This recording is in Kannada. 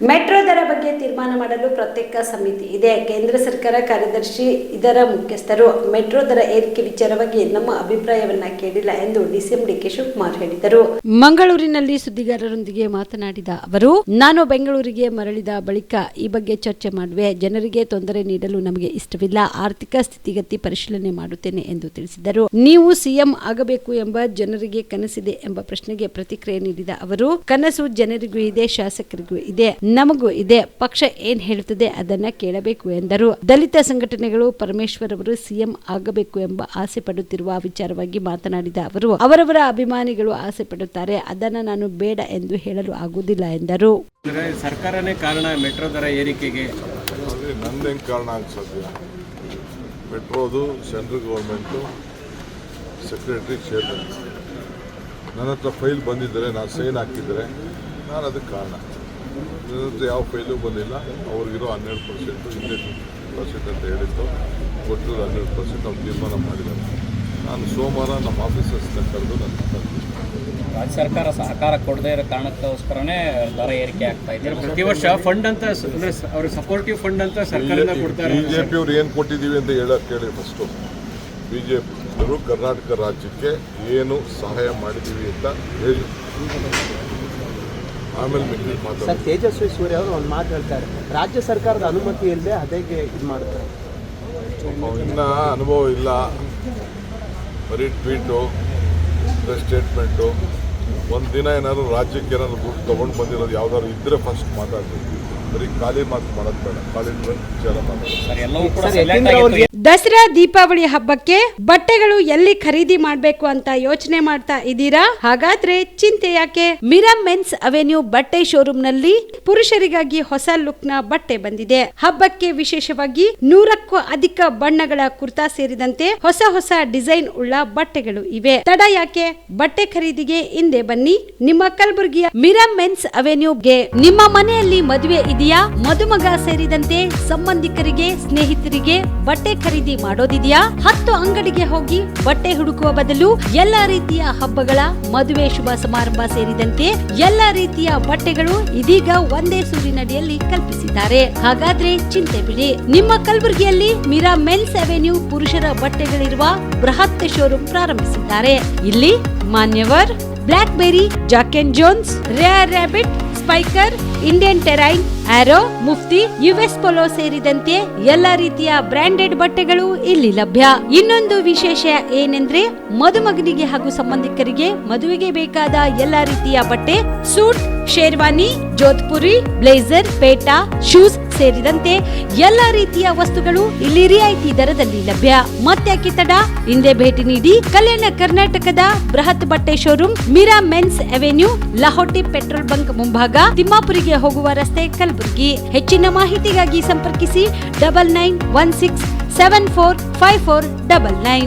ಮೆಟ್ರೋ ದರ ಬಗ್ಗೆ ತೀರ್ಮಾನ ಮಾಡಲು ಪ್ರತ್ಯೇಕ ಸಮಿತಿ ಇದೆ. ಕೇಂದ್ರ ಸರ್ಕಾರ ಕಾರ್ಯದರ್ಶಿ ಇದರ ಮುಖ್ಯಸ್ಥರು. ಮೆಟ್ರೋ ದರ ಏರಿಕೆ ವಿಚಾರವಾಗಿ ನಮ್ಮ ಅಭಿಪ್ರಾಯವನ್ನ ಕೇಳಿಲ್ಲ ಎಂದು ಡಿಸಿಎಂ ಡಿಕೆ ಶಿವಕುಮಾರ್ ಹೇಳಿದರು. ಮಂಗಳೂರಿನಲ್ಲಿ ಸುದ್ದಿಗಾರರೊಂದಿಗೆ ಮಾತನಾಡಿದ ಅವರು, ನಾನು ಬೆಂಗಳೂರಿಗೆ ಮರಳಿದ ಬಳಿಕ ಈ ಬಗ್ಗೆ ಚರ್ಚೆ ಮಾಡುವೆ. ಜನರಿಗೆ ತೊಂದರೆ ನೀಡಲು ನಮಗೆ ಇಷ್ಟವಿಲ್ಲ. ಆರ್ಥಿಕ ಸ್ಥಿತಿಗತಿ ಪರಿಶೀಲನೆ ಮಾಡುತ್ತೇನೆ ಎಂದು ತಿಳಿಸಿದರು. ನೀವು ಸಿಎಂ ಆಗಬೇಕು ಎಂಬ ಜನರಿಗೆ ಕನಸಿದೆ ಎಂಬ ಪ್ರಶ್ನೆಗೆ ಪ್ರತಿಕ್ರಿಯೆ ನೀಡಿದ ಅವರು, ಕನಸು ಜನರಿಗೂ ಇದೆ, ಶಾಸಕರಿಗೂ ಇದೆ, ನಮಗೂ ಇದೆ. ಪಕ್ಷ ಏನ್ ಹೇಳುತ್ತದೆ ಅದನ್ನ ಕೇಳಬೇಕು ಎಂದರು. ದಲಿತ ಸಂಘಟನೆಗಳು ಪರಮೇಶ್ವರ್ ಅವರು ಸಿಎಂ ಆಗಬೇಕು ಎಂಬ ಆಸೆ ಪಡುತ್ತಿರುವ ವಿಚಾರವಾಗಿ ಮಾತನಾಡಿದ ಅವರು, ಅವರವರ ಅಭಿಮಾನಿಗಳು ಆಸೆ ಪಡುತ್ತಾರೆ, ಅದನ್ನ ನಾನು ಬೇಡ ಎಂದು ಹೇಳಲು ಆಗುವುದಿಲ್ಲ ಎಂದರು. ಸರ್ಕಾರನೇ ಕಾರಣ ಮೆಟ್ರೋ ದರ ಏರಿಕೆಗೆ? ನಂದೇನು ಕಾರಣ ಅನ್ಸೋದಿಲ್ಲ. ಮೆಟ್ರೋದು ಸೆಂಟ್ರಲ್ ಗೌರ್ಮೆಂಟು ಸೆಕ್ರೆಟರಿ ಚೇರ್ಮನ್ ನನ್ನ ಹತ್ರ ಫೈಲ್ ಬಂದಿದ್ದರೆ ನಾನು ಸೈನ್ ಹಾಕಿದರೆ ನಾನು ಅದಕ್ಕೆ ಕಾರಣ. ನನ್ನ ಹತ್ರ ಯಾವ ಫೈಲು ಬಂದಿಲ್ಲ. ಅವ್ರಿಗಿರೋ 12% ಹಿಂದೆ 20% ಅಂತ ಹೇಳಿದ್ದು ಕೊಟ್ಟು 12% ಅವ್ರು ತೀರ್ಮಾನ ಮಾಡಿದ್ದಾರೆ. ನಾನು ಸೋಮವಾರ ನಮ್ಮ ಆಫೀಸರ್ಸ್ನ ಕರೆದು ನನ್ನ ರಾಜ್ಯ ಸರ್ಕಾರ ಸಹಕಾರ ಕೊಡದೇ ಇರೋ ಕಾರಣಕ್ಕೋಸ್ಕರನೇ ದರ ಏರಿಕೆ ಆಗ್ತಾ ಇದೆ. ಪ್ರತಿ ವರ್ಷ ಫಂಡ್ ಅಂತ ಅವ್ರಿಗೆ ಸಪೋರ್ಟಿವ್ ಫಂಡ್ ಅಂತ ಸರ್ಕಾರದಿಂದ ಕೊಡ್ತಾರೆ. BJP ಅವ್ರು ಏನು ಕೊಟ್ಟಿದ್ದೀವಿ ಅಂತ ಹೇಳೋಕೆ ಕೇಳಿ. ಫಸ್ಟು BJP ಅವರು ಕರ್ನಾಟಕ ರಾಜ್ಯಕ್ಕೆ ಏನು ಸಹಾಯ ಮಾಡಿದ್ದೀವಿ ಅಂತ ಹೇಳಿ, ಆಮೇಲೆ ಸರ್, ತೇಜಸ್ವಿ ಸೂರ್ಯ ಅವರು ಒಂದು ಮಾತು ಹೇಳ್ತಾರೆ, ರಾಜ್ಯ ಸರ್ಕಾರದ ಅನುಮತಿ ಇಲ್ಲದೆ ಅದೇಗೆ ಇದು ಮಾಡ್ತಾರೆ. ಇನ್ನೂ ಅನುಭವ ಇಲ್ಲ, ಬರೀ ಟ್ವೀಟು, ಸ್ಟೇಟ್ಮೆಂಟು. ಒಂದು ದಿನ ಏನಾದ್ರು ರಾಜ್ಯಕ್ಕೆ ಏನಾದ್ರು ದುಡ್ಡು ತೊಗೊಂಡು ಬಂದಿರೋದು ಯಾವ್ದಾದ್ರು ಇದ್ದರೆ ಫಸ್ಟ್ ಮಾತಾಡ್ಬೇಕು. ಬರೀ ಖಾಲಿ ಮಾತು ಮಾಡೋದು ಬೇಡ, ಖಾಲಿ ವಿಚಾರ ಮಾತಾಡೋದು. ದಸರಾ ದೀಪಾವಳಿ ಹಬ್ಬಕ್ಕೆ ಬಟ್ಟೆಗಳು ಎಲ್ಲಿ ಖರೀದಿ ಮಾಡಬೇಕು ಅಂತ ಯೋಚನೆ ಮಾಡ್ತಾ ಇದ್ದೀರಾ? ಹಾಗಾದ್ರೆ ಚಿಂತೆ ಯಾಕೆ? ಮಿರಾ ಮೆನ್ಸ್ ಅವೆನ್ಯೂ ಬಟ್ಟೆ ಶೋರೂಮ್ ನಲ್ಲಿ ಪುರುಷರಿಗಾಗಿ ಹೊಸ ಲುಕ್ ನ ಬಟ್ಟೆ ಬಂದಿದೆ. ಹಬ್ಬಕ್ಕೆ ವಿಶೇಷವಾಗಿ 100ಕ್ಕೂ ಅಧಿಕ ಬಣ್ಣಗಳ ಕುರ್ತಾ ಸೇರಿದಂತೆ ಹೊಸ ಹೊಸ ಡಿಸೈನ್ ಉಳ್ಳ ಬಟ್ಟೆಗಳು ಇವೆ. ತಡ ಯಾಕೆ? ಬಟ್ಟೆ ಖರೀದಿಗೆ ಹಿಂದೆ ಬನ್ನಿ. ನಿಮ್ಮ ಕಲಬುರಗಿಯ ಮಿರಾ ಮೆನ್ಸ್ ಅವೆನ್ಯೂಗೆ. ನಿಮ್ಮ ಮನೆಯಲ್ಲಿ ಮದುವೆ ಇದೆಯಾ? ಮದುಮಗ ಸೇರಿದಂತೆ ಸಂಬಂಧಿಕರಿಗೆ, ಸ್ನೇಹಿತರಿಗೆ ಬಟ್ಟೆ ಖರೀದಿ ಮಾಡೋದಿದೆಯಾ? 10 ಅಂಗಡಿಗೆ ಹೋಗಿ ಬಟ್ಟೆ ಹುಡುಕುವ ಬದಲು ಎಲ್ಲಾ ರೀತಿಯ ಹಬ್ಬಗಳ, ಮದುವೆ, ಶುಭ ಸಮಾರಂಭ ಸೇರಿದಂತೆ ಎಲ್ಲಾ ರೀತಿಯ ಬಟ್ಟೆಗಳು ಇದೀಗ ಒಂದೇ ಸೂರಿನಡಿಯಲ್ಲಿ ಕಲ್ಪಿಸಿದ್ದಾರೆ. ಹಾಗಾದ್ರೆ ಚಿಂತೆ ಬಿಡಿ. ನಿಮ್ಮ ಕಲಬುರಗಿಯಲ್ಲಿ ಮಿರಾ ಮೆನ್ಸ್ ಅವೆನ್ಯೂ ಪುರುಷರ ಬಟ್ಟೆಗಳಿರುವ ಬೃಹತ್ ಶೋರೂಮ್ ಪ್ರಾರಂಭಿಸಿದ್ದಾರೆ. ಇಲ್ಲಿ Manyavar, Black Berry, Jack and Jones, Rare Rabbit, Spykar, Indian Terrain, Arrow, Mufti, US Polo ಸೇರಿದಂತೆ ಎಲ್ಲಾ ರೀತಿಯ ಬ್ರಾಂಡೆಡ್ ಬಟ್ಟೆಗಳು ಇಲ್ಲಿ ಲಭ್ಯ. ಇನ್ನೊಂದು ವಿಶೇಷ ಏನೆಂದ್ರೆ, ಮದುಮಗನಿಗೆ ಹಾಗೂ ಸಂಬಂಧಿಕರಿಗೆ ಮದುವೆಗೆ ಬೇಕಾದ ಎಲ್ಲಾ ರೀತಿಯ ಬಟ್ಟೆ, ಸೂಟ್, ಶೇರ್ವಾನಿ, ಜೋಧ್ಪುರಿ, ಬ್ಲೇಸರ್, ಪೇಟಾ, ಶೂಸ್ ಸೇರಿದಂತೆ ಎಲ್ಲಾ ರೀತಿಯ ವಸ್ತುಗಳು ಇಲ್ಲಿ ರಿಯಾಯಿತಿ ದರದಲ್ಲಿ ಲಭ್ಯ. ಮತ್ತ್ಯಾಕೆ ತಡ? ಹಿಂದೆ ಭೇಟಿ ನೀಡಿ. ಕಲ್ಯಾಣ ಕರ್ನಾಟಕದ ಬೃಹತ್ ಬಟ್ಟೆ showroom Mira men's avenue, Lahoti petrol bunk ಮುಂಭಾಗ, ತಿಮ್ಮಾಪುರಿಗೆ ಹೋಗುವ ರಸ್ತೆ, ಕಲಬುರಗಿ. ಹೆಚ್ಚಿನ ಮಾಹಿತಿಗಾಗಿ ಸಂಪರ್ಕಿಸಿ 9916745499.